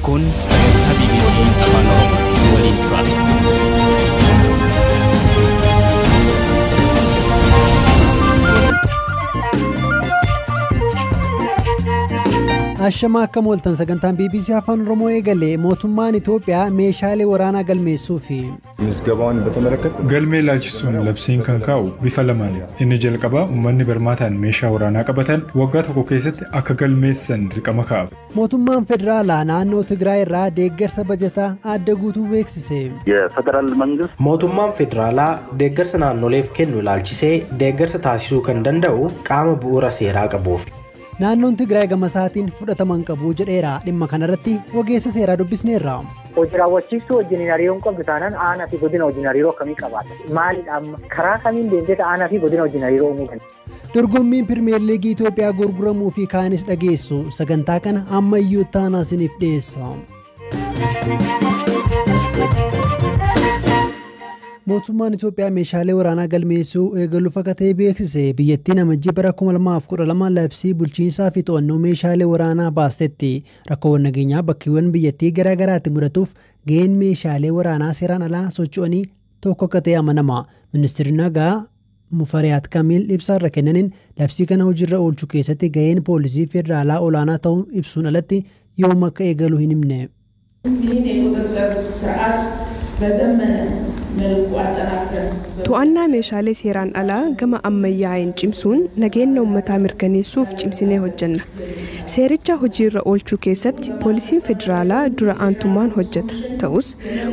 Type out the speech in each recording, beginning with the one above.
Kun BBC Afaan Oromooti waliin tura. Ashama akka mooltan sagantaan BBC Afaan Oromoo eegale mootummaan Itoophiyaa meeshaalee waraanaa galmeessuu fi misgabaan በተመለከተ galmee laalchisuun labsiin kan kaa'u bifa lamaan inni jalqabaa uummanni barmaataan meeshaa waraanaa qabatan waggaa tokko keessatti akka galmeessan dirqama kaa'u. mootummaan federaalaa naannoo Tigraay irraa deeggarsa bajataa adda guutuu beeksise. የፌደራል መንግስት mootummaan federaalaa deeggarsa naannoleef kennu ilaalchisee deeggarsa taasisuu kan danda'u qaama bu'uura seeraa qabuuf. naannoon Tigraay gamasaatiin fudhataman qabu jedheera dhimma kanarratti ogeessa seeraa dubbisneerra. hojii raawwachiistuu wajjin hariiroon qabdu taanaan aanaa fi godina wajjin hariiroo akkamii qabaata? Maalidha amma karaa kamiin deemtee aanaa fi godina wajjin hariiroo uumuu dandeenya? dorgommiin Pirimeer Liigii Itoophiyaa gurguramuu fi kaanis dhageessu sagantaa kana ammayyuu taanaa isiniif dhiyeessa. mootummaan Itoophiyaa meeshaalee waraanaa galmeessuu eegaluuf akka ta'e beeksise. biyyattiin amajjii bara 2012 labsii bulchiinsaa fi to'annoo meeshaalee waraanaa baastetti. rakkoowwan nageenyaa bakkeewwan biyyattii garaa garaatti mudatuuf ga'een meeshaalee waraanaa seeraan alaa socho'anii tokko akka ta'e amanama. ministeerri nagaa Mufariyaat Kamiil ibsaarra kennaniin labsii kana hojiirra oolchuu keessatti ga'een poolisii federaalaa olaanaa ta'uun ibsuun alatti yoom akka eegalu hin himne. to'annaa meeshaalee seeraan alaa gama ammayyaa'een cimsuun nageenya uummataa mirkaneessuuf cimsinee hojjenna. seericha hojiirra oolchuu keessatti poolisiin federaalaa dura aantummaan hojjeta. ta'us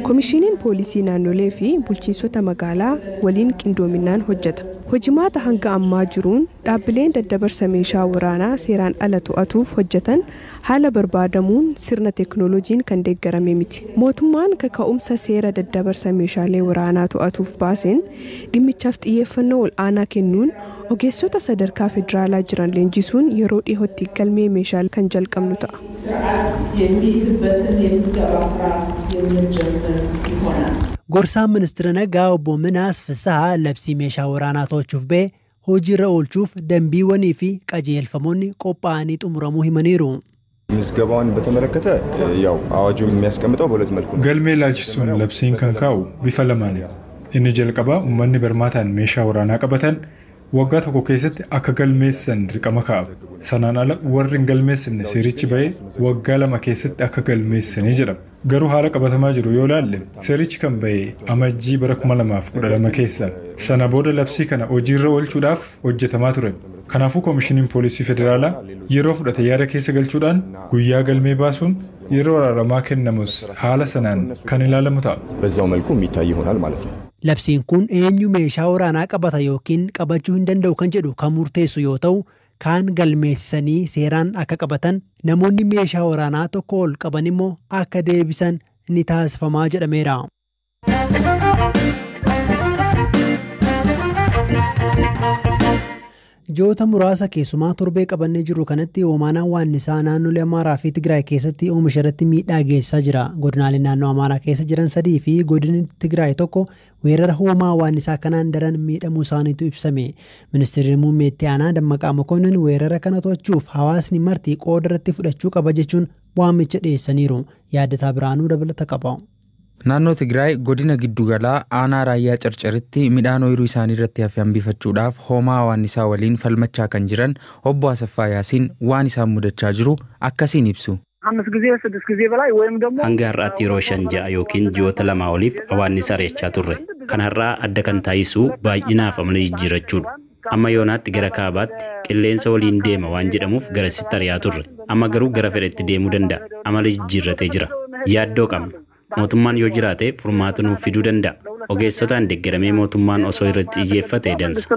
koomishiniin poolisii naannolee fi bulchiinsota magaalaa waliin qindoominaan hojjeta. hojimaata hanga ammaa jiruun dhaabbileen daddabarsa meeshaa waraanaa seeraan ala to'atuuf hojjetan haala barbaadamuun sirna teeknooloojiin kan deeggarame miti. mootummaan kaka'umsa seera daddabarsa meeshaalee waraanaa to'atuuf baaseen dhimmichaaf xiyyeeffannoo ol aanaa kennuun ogeessota sadarkaa federaalaa jiran leenjisuun yeroo dhiyootti galmee meeshaalee kan jalqabnu ta'a. gorsaan ministeera nagaa obbo Minaas Fisahaa labsii meeshaa waraanaa to'achuuf ba'e hojiirra oolchuuf dambiiwwanii fi qajeelfamoonni qophaa'anii xumuramuu himaniiru. misገባውን በተመለከተ ያው አዋጁ የሚያስቀምጠው በሁለት መልኩ ነው። galmee laalchisuun labsiin kan kaa'u bifa lamaan inni jalqabaa uummanni barmaataan meeshaa waraanaa qabatan waggaa tokko keessatti akka galmeessan dirqama kaa'u. sanaan ala warri hin galmeessine seerichi ba'ee waggaa 2 keessatti akka galmeessanii jedhama. garuu haala qabatamaa jiru yoo ilaalle seerichi kan ba'e amajjii bara 2012 keessa. sana booda labsii kana hojiirra oolchuudhaaf hojjetamaa ture. kanaafuu koomishiniin poolisii federaalaa yeroo fudhate yaada keessa galchuudhaan guyyaa galmee baasuun yeroo araaramaa kennamus haala sanaan kan ilaalamu ta'a. በዛው መልኩ የሚታይ ይሆናል ማለት ነው። labsiin kun eenyu meeshaa waraanaa qabata yookiin qabachuu hin danda'u kan jedhu kan murteessu yoo ta'u kaan galmeessanii seeraan akka qabatan namoonni meeshaa waraanaa tokko ol qaban immoo akka deebisan ni taasifamaa jedhameera. joota muraasa keessumaa torbee qabannee jiru kanatti hoomaan waannisaa naannolee Amaaraa fi Tigraay keessatti oomisha irratti miidhaa geessisaa jira. godinaaleen naannoo Amaaraa keessa jiran 3 fi godinni Tigraay tokko weerara hoomaa waannisaa kanaan daran miidhamuu isaaniitu ibsame. ministeerri muummee itti aanaa Dammaqaa Mokonnin weerara kana to'achuuf hawaasni marti qooda irratti fudhachuu qaba jechuun waamicha dhiyeessaniiru. yaadataa biraanuu dabalata qaba. naannoo Tigraay godina giddugalaa aanaa raayyaa carcaritti midhaan ooyiruu isaanii irratti hafe hambifachuudhaaf hoomaa waannisaa waliin falmachaa kan jiran obbo Asaffaa Yaasiin waan isaan mudachaa jiru akkasiin ibsu. hanga har'aatti yeroo 5 yookiin ji'oota 2 oliif waannisa reechaa turre. kan har'aa adda kan taasisuu baay'inaaf amala jijjiirachuudha. amma yoonaatti gara kaabaatti qilleensa waliin deema waan jedhamuuf garasitti ari'aa turre. amma garuu gara fedhetti deemuu danda'a. amala jijjiirratee jira. yaaddoo qabna. mootummaan yoo jiraate furmaata nuuf fiduu danda'a. ogeessotaan deeggaramee mootummaan osoo irratti xiyyeeffate dansa.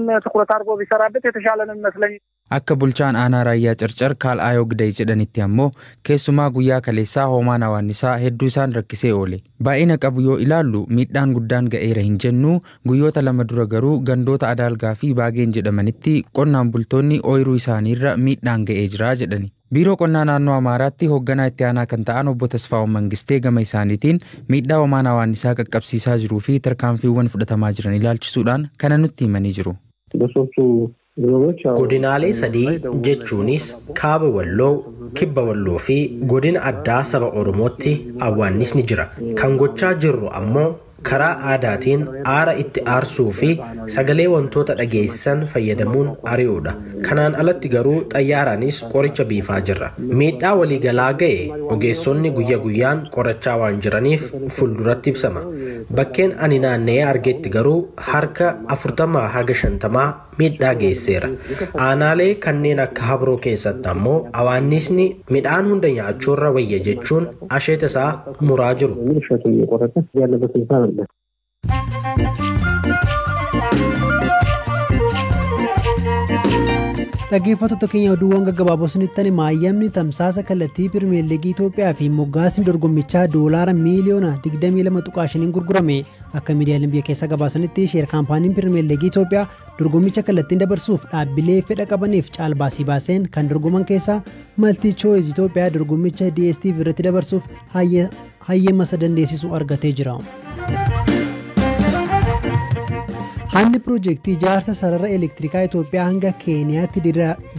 akka bulchaan aanaa raayyaa carcar Kaal'aayoo Gidee jedhanitti ammoo keessumaa guyyaa kaleessaa hoomaan waannisaa hedduu isaan rakkisee oole. baay'ina qabu yoo ilaallu miidhaan guddaan ga'eera hin jennu. guyyoota 2 dura garuu gandoota Adaalgaa fi Baageen jedhamanitti qonnaan bultoonni ooyiruu isaaniirra miidhaan ga'ee jira jedhani. biiroo qonnaa naannoo Amaaraatti hoogganaa itti aanaa kan ta'an obbo Tasfaa'oo Mangistee gama isaaniitiin miidhaa hoomaan waannisaa qaqqabsiisaa jiruu fi tarkaanfiiwwan fudhatamaa jiran ilaalchisuudhaan kana nutti himanii jiru. በሶስቱ Godinaalee sadii jechuunis kaaba Walloo, kibba Walloo fi godina addaa saba Oromootti awwaannisni jira. Kan gochaa jirru ammoo karaa aadaatiin aara itti aarsuu fi sagalee wantoota dhageessan fayyadamuun ari'uudha. Kanaan alatti garuu xayyaaraanis qoricha biifaa jirra. Miidhaa waliigalaa ga'e ogeessonni guyya guyyaan qorachaa waan jiraniif fuulduratti ibsama. Bakkeen ani naanna'ee argetti garuu harka 40 haga 50 miidhaa geesseera. Aanaalee kanneen akka Habroo keessatti ammoo awaannisni midhaan hunda nyaachuurra wayya jechuun asheeta isaa muraa jiru. Dhaggeeffattoota keenya oduuwwan gaggabaaboo isinitti maayyamni tamsaasa kallattii Pirimeer Liigii Itoophiyaa fi moggaasni dorgommichaa doolaara miiliyoona 22.5 gurgurame. Akka miidiyaaleen biyya keessa gabaasanitti sheer kaampaaniin Pirimeer Liigii Itoophiyaa dorgommicha kallattiin dabarsuuf dhaabbilee fedha qabaniif caalbaasii baaseen kan dorgoman keessaa Maltii Chooyiz Itoophiyaa dorgommicha DSTV irratti dabarsuuf hayyama isa dandeessisu argatee jira. Hanni piroojeektii ijaarsa sarara elektirikaa Itoophiyaa hanga Keeniyaatti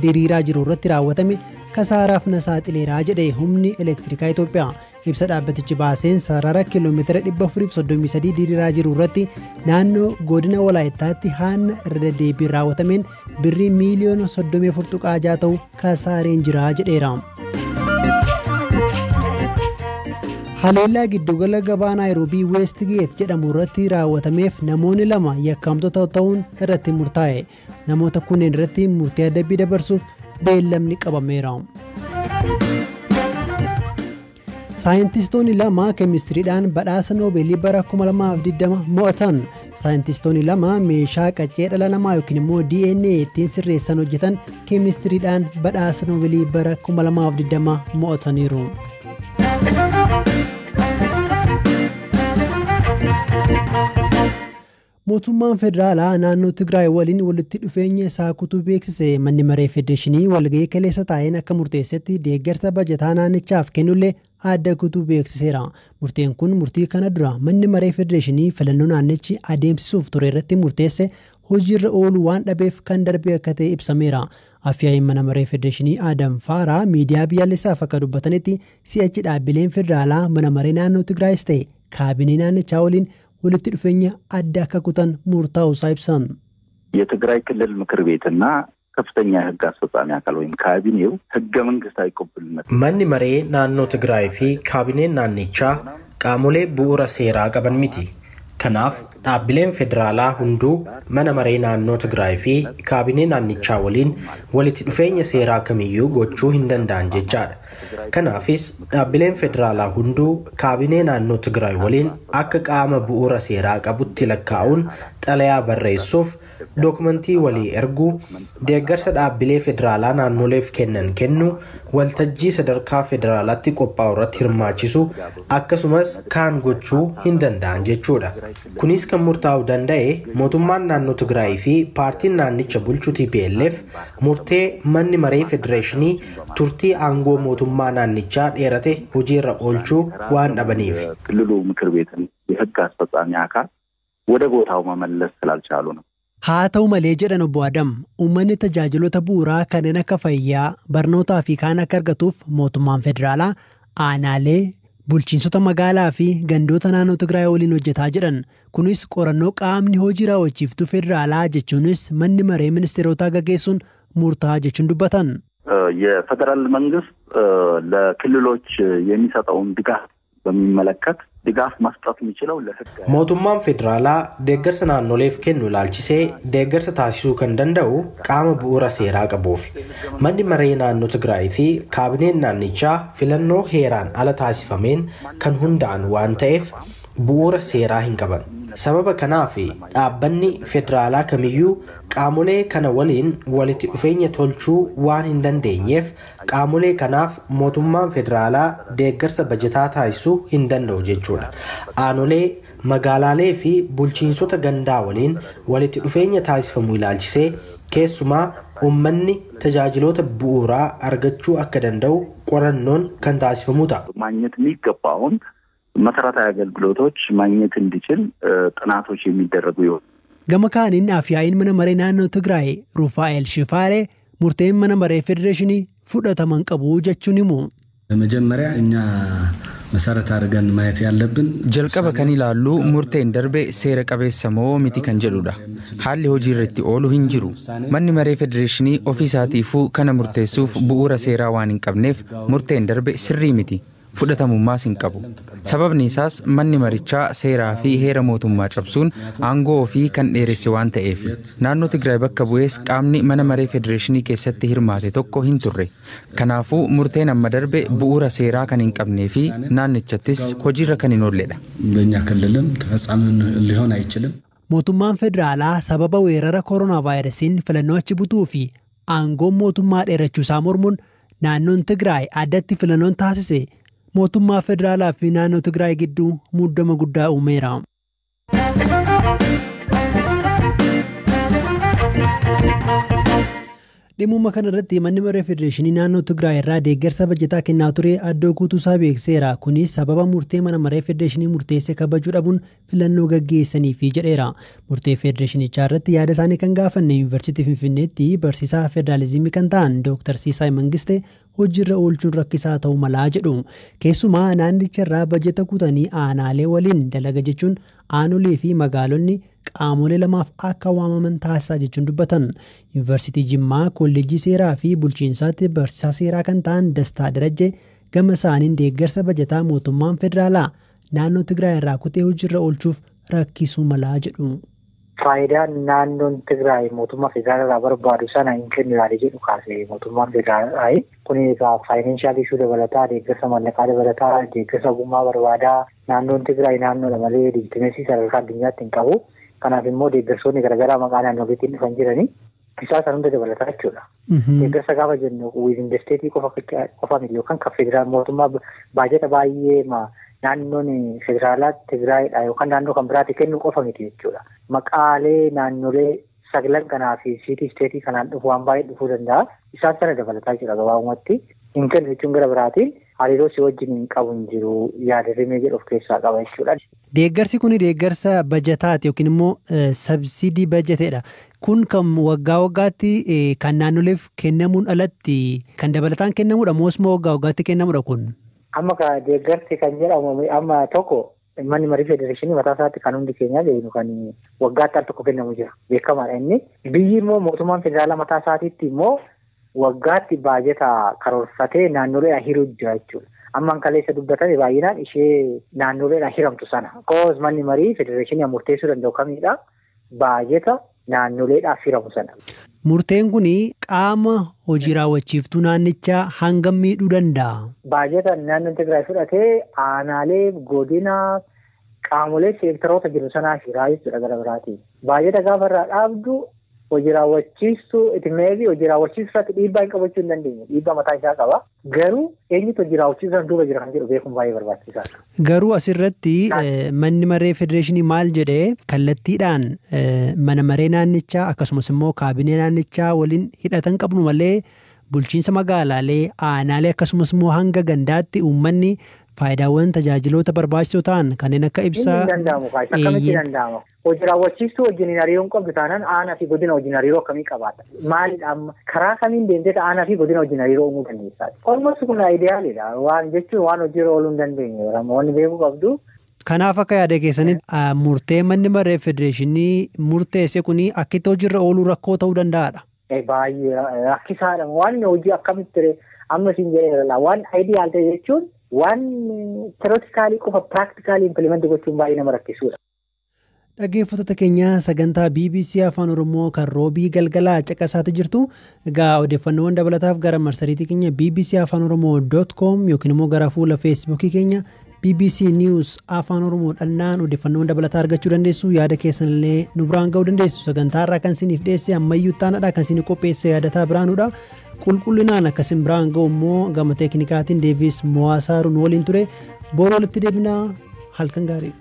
diriiraa jiru irratti raawwatame kasaaraaf na saaxileeraa jedhe humni elektirikaa Itoophiyaa. Ibsa dhaabbatichi baaseen sarara kiiloomeetira 433 diriiraa jiru irratti naannoo godina Walaayittaatti hanna irra deddeebiin raawwatameen birrii miiliyoona 34.6 ta'u kasaareen jira jedheera. Haleellaa giddugala gabaa Naayiroobii Westgate jedhamu irratti raawwatameef namoonni 2 yakkamtoota ta'uun irratti murtaa'e. Namoota kunneen irratti murtii adabbii dabarsuuf beellamni qabameera. Saayintistoonni 2 keemistiriidhaan badhaasa Noobeelii bara 2020 mo'atan. Saayintistoonni 2 meeshaa qaccee dhala namaa yookiin immoo DNA ittiin sirreessan hojjetan keemistiriidhaan badhaasa Noobeelii bara 2020 mo'ataniiru. Mootummaan federaalaa naannoo Tigraay waliin walitti dhufeenya isaa kutuu beeksise. Manni maree federeeshinii walgahii kaleessa taa'een akka murteessetti deeggarsa bajataa naannichaaf kennullee adda kutuu beeksiseera. Murteen kun murtii kana dura manni maree federeeshinii filannoo naannichi adeemsisuuf ture irratti murteesse hojiirra ooluu waan dhabeef kan darbe akka ta'e ibsameera. Afyaa'in mana maree federeeshinii Adam Faaraa miidiyaa biyyaalessaaf akka dubbatanitti si'achi dhaabbileen federaalaa mana maree naannoo Tigraayis ta'e kaabinee naannichaa waliin ወልት ድፈኛ አዳካ ኩታን ሙርታው ሳይብሳን የትግራይ ክልል ምክር ቤትና ከፍተኛ ህግ አስፈጻሚ አካል ወይም ካቢኔው ህገ መንግስታዊ ቅቡልነት ማን መሬ ናኖ ትግራይ ፊ ካቢኔ ናንቻ ቃሞሌ ቡራ ሴራ ቀበን ሚቲ ከናፍ ዳብሌን ፌደራላ ሁንዱ ማን መሬ ናኖ ትግራይ ፊ ካቢኔ ናንቻ ወሊን ወልት ድፈኛ ሴራ ከሚዩ ጎቹ hindandan jechaad kanaafis dhaabbileen federaalaa hunduu kaabinee naannoo Tigraay waliin akka qaama bu'uura seeraa qabutti lakkaa'uun xalayaa barreessuuf dookumentii walii erguu deeggarsa dhaabbilee federaalaa naannoleef kennu waltajjii sadarkaa federaalaatti qophaa'u irratti hirmaachisu akkasumas kaan gochuu hindandan jechuudha. Kunis kan murtaa'uu danda'e mootummaan naannoo Tigraay fi paartiin naannicha bulchu TPLF murtee manni maree federeeshinii turtii aangoo mootummaa naannichaa dheerate hojiirra oolchuu waan dhabaniif ክልሉ ምክር ቤትን የህግ አስፈጻሚ አካል ወደ ቦታው መመለስ ስላልቻሉ ነው። haa ta'u malee jedhan obbo Adam uummanni tajaajilota bu'uuraa kanneen akka fayyaa barnootaa fi kaan akka argatuuf mootummaan federaalaa aanaalee bulchiinsota magaalaa fi gandoota naannoo Tigraay waliin hojjetaa jedhan. Kunis qorannoo qaamni hojii raawwachiiftuu federaalaa jechuunis manni maree ministeerotaa gaggeessuun murtaa jechuun dubbatan. የፌደራል መንግስት ለክልሎች የሚሰጠውን ድጋፍ በሚመለከት ድጋፍ መስጠት የሚችለው ለህግ mootummaan federaalaa deeggarsa naannoleef kennu ilaalchisee deeggarsa taasisuu kan danda'u qaama bu'uura seeraa qabuuf manni maree naannoo Tigraay fi kaabineen naannichaa filannoo heeraan ala taasifameen kan hundaa'an waan ta'eef bu'uura seeraa hin qaban. Sababa kanaaf dhaabbanni federaalaa kamiyyuu qaamolee kana waliin walitti dhufeenya tolchuu waan hin dandeenyeef qaamolee kanaaf mootummaan federaalaa deeggarsa bajataa taasisuu hin danda'u jechuudha. Aanolee magaalaalee fi bulchiinsota gandaa waliin walitti dhufeenya taasifamuu ilaalchisee keessumaa uummanni tajaajiloota bu'uuraa argachuu akka danda'u qorannoon kan taasifamu ta'a. ማግኘት የሚገባውን መሰረታዊ አገልግሎቶች ማግኘት እንዲችል ጥናቶች የሚደረጉ ይሆናል። Gama kaaniin afyaa'iin mana maree naannoo Tigraay Rufaa'el Shifaaree murteen mana maree federeeshinii fudhataman qabu jechuun himu. መጀመሪያ እኛ መሰረት አድርገን ማየት ያለብን jalqaba kan ilaallu murteen darbe seera qabeessa moo miti kan jedhudha. Haalli hojii irratti oolu hin jiru. Manni maree federeeshinii ofii isaatiifuu kana murteessuuf bu'uura seeraa waan hin qabneef murteen darbe sirrii miti. Fudhatamummaas hin qabu. Sababni isaas manni marichaa seeraa fi heera mootummaa cabsuun aangoo ofii kan dheeresse waan ta'eef. Naannoo Tigraay bakka bu'ees qaamni mana maree federeeshinii keessatti hirmaate tokko hin turre. Kanaafuu murteen amma darbe bu'uura seeraa kan hin qabnee fi naannichattis hojiirra kan hin oolledha. በእኛ ክልልም ተፈጻሚ ሊሆን አይችልም። Mootummaan federaalaa sababa weerara koronaa vaayirasiin filannoo achi butuu fi aangoon mootummaa dheerachuu isaa mormuun naannoon Tigraay addatti filannoon taasise mootummaa federaalaa fi naannoo Tigraay gidduu muddama guddaa uumeera. Dhimma kana irratti manni maree federeeshinii naannoo Tigraay irraa deeggarsa bajetaa kennaa ture addoo guutuusaa beekseera. Kunis sababa murtee mana maree federeeshinii murteessee kabajuu dhabuun filannoo gaggeessaniif jedheera. Murtee federeeshinichaa irratti yaada isaanii kan gaafanne Yuunivarsiitii Finfinneetti barsiisaa federaalizimii kan ta'an Dr. Siisaay Mangistee hojiirra oolchuun rakkisaa ta'uu malaa jedhu. Keessumaa naannicha irraa bajeta kutanii aanaalee waliin dalaga jechuun aanolee fi magaalonni qaamolee lamaaf akka waamaman taasisaa jechuun dubbatan. Yuunivarsiitii Jimmaa kolleejjii seeraa fi bulchiinsaatti barsiisaa seeraa kan ta'an Dastaa Darajjee gama isaaniin deeggarsa bajetaa mootummaan federaalaa naannoo Tigraay irraa kutee hojiirra oolchuuf rakkisuu malaa jedhu. Faayidaan naannoon Tigraay mootummaa federaalaa barbaadu sana hin kennu yaade jedhu kaasee mootummaan federaalaa kun egaa faayinaanshiyal ishuu dabalataa deeggarsa mallaqaa dabalataa deeggarsa ogummaa barbaadaa naannoon Tigraay naannoodha malee diigitimeesii sadarkaa addunyaatti hin qabu. Kanaaf immoo deeggarsoonni garaagaraa maqaa naannootiin dhufan jiranii isaa hunda dabalataa jechuudha. Deeggarsa gaafa jennu wiizin desteetii qofa miti yookaan kan federaal mootummaa baajata baay'ee naannoon federaalaa Tigraayidha yookaan naannoo kan biraatti kennu qofa miti jechuudha. Maqaalee naannolee sagalan kanaa fi siitii isteetii kanaan dhufu waan baay'ee dhufuu danda'a. Isaan sana dabalataa jira gabaabumatti. Hin kennu jechuun gara biraatiin hariiroo si wajjin hin qabu hin jiru yaadarimee jedhu of keessaa qaba jechuudha. Deeggarsi kun deeggarsa bajataati yookiin immoo sabsidii bajateedha. Kun kan waggaa waggaatti kan naannoleef kennamuun alatti kan dabalataan kennamuudha moos moo waggaa waggaatti kennamuudha kun? Amma deeggarsi kan jedhamu amma tokko manni marii federeeshinii mataa isaatti kan hundi keenya beeknu kan waggaatti al tokko kennamu jira beekamaadha inni. Biyyi immoo mootummaan federaalaa mataa isaatiitti immoo waggaatti baajata karoorfatee naannolee hiruu jira jechuudha. Ammaan kaleessa dubbatame baay'inaan ishee naannoleen hiramtu sana. Koos manni marii federeeshinii murteessuu danda'u kamidha baajata naannoleedhaaf hiramu sana. Murteen kun qaama hojii raawwachiiftuu naannichaa hangam miidhuu danda'a? Baajata naannoon Tigraay fudhatee aanaalee godina qaamolee seektaroota jiru sanaa hiraa jechuudha gara biraatiin. Baajata gaafa irraa dhaabdu hojii raawwachiistuu itimeefi hojii raawwachiisuu irratti dhiibbaa hin qabachuu hin dandeenye. Dhiibbaa mataa isaa qaba. Garuu eenyutu hojii raawwachiisuu duuba jira kan jedhu beekuun baay'ee barbaachisaadha. Garuu asirratti manni maree federeeshinii maal jedhee kallattiidhaan mana maree naannichaa akkasumas immoo kaabinee naannichaa waliin hidhatan qabnu malee bulchiinsa magaalaalee aanaalee akkasumas immoo hanga gandaatti uummanni faayidaawwan tajaajiloota barbaachisoo ta'an kanneen akka ibsaa akkamitti danda'ama. Hojii raawwachiistuu wajjin hariiroo qabdu taanaan aanaa fi godina wajjin hariiroo akkamii qabaata? Maalidha amma karaa kamiin deemtee aanaa fi godina wajjin hariiroo uumuu dandeessaa? Olmoos kun aayidiyaalidha. Waan jechuun waan hojiirra ooluu hin dandeenye. Wanni beekuu qabdu. Kanaaf akka yaada keessanitti murtee manni maree federeeshinii murteesse kun akkitti hojiirra ooluu rakkoo ta'uu danda'aadha. Baay'ee rakkisaadha. Waan hojii akkamitti amma siin jedheera waan aayidiyaal ta'e jechuun waan teoreetikaalii qofa piraaktikaalii impilimentii gochuun baay'ee nama rakkisuudha. Dhaggeeffattoota keenya sagantaa BBC Afaan Oromoo kan roobii galgalaa caqasaatti jirtu. Egaa odeeffannoowwan dabalataaf gara marsariitii keenya bbcafaanoroomoo.com yookiin immoo gara fuula feesbuukii keenya BBC News Afaan Oromoo dhalnaan odeeffannoowwan dabalataa argachuu dandeessu. Yaada keessanillee nu biraan ga'uu dandeessu. Sagantaa irraa kan isiniif dhiyeesse ammayyuu taanaadha kan isin qopheesse yaadataa biraanuudha. Qulqullinaan akkasin biraan ga'u immoo gama teeknikaatiin Deevis Mo'aasaaruun waliin ture. Boora walitti deebinaa halkan gaarii.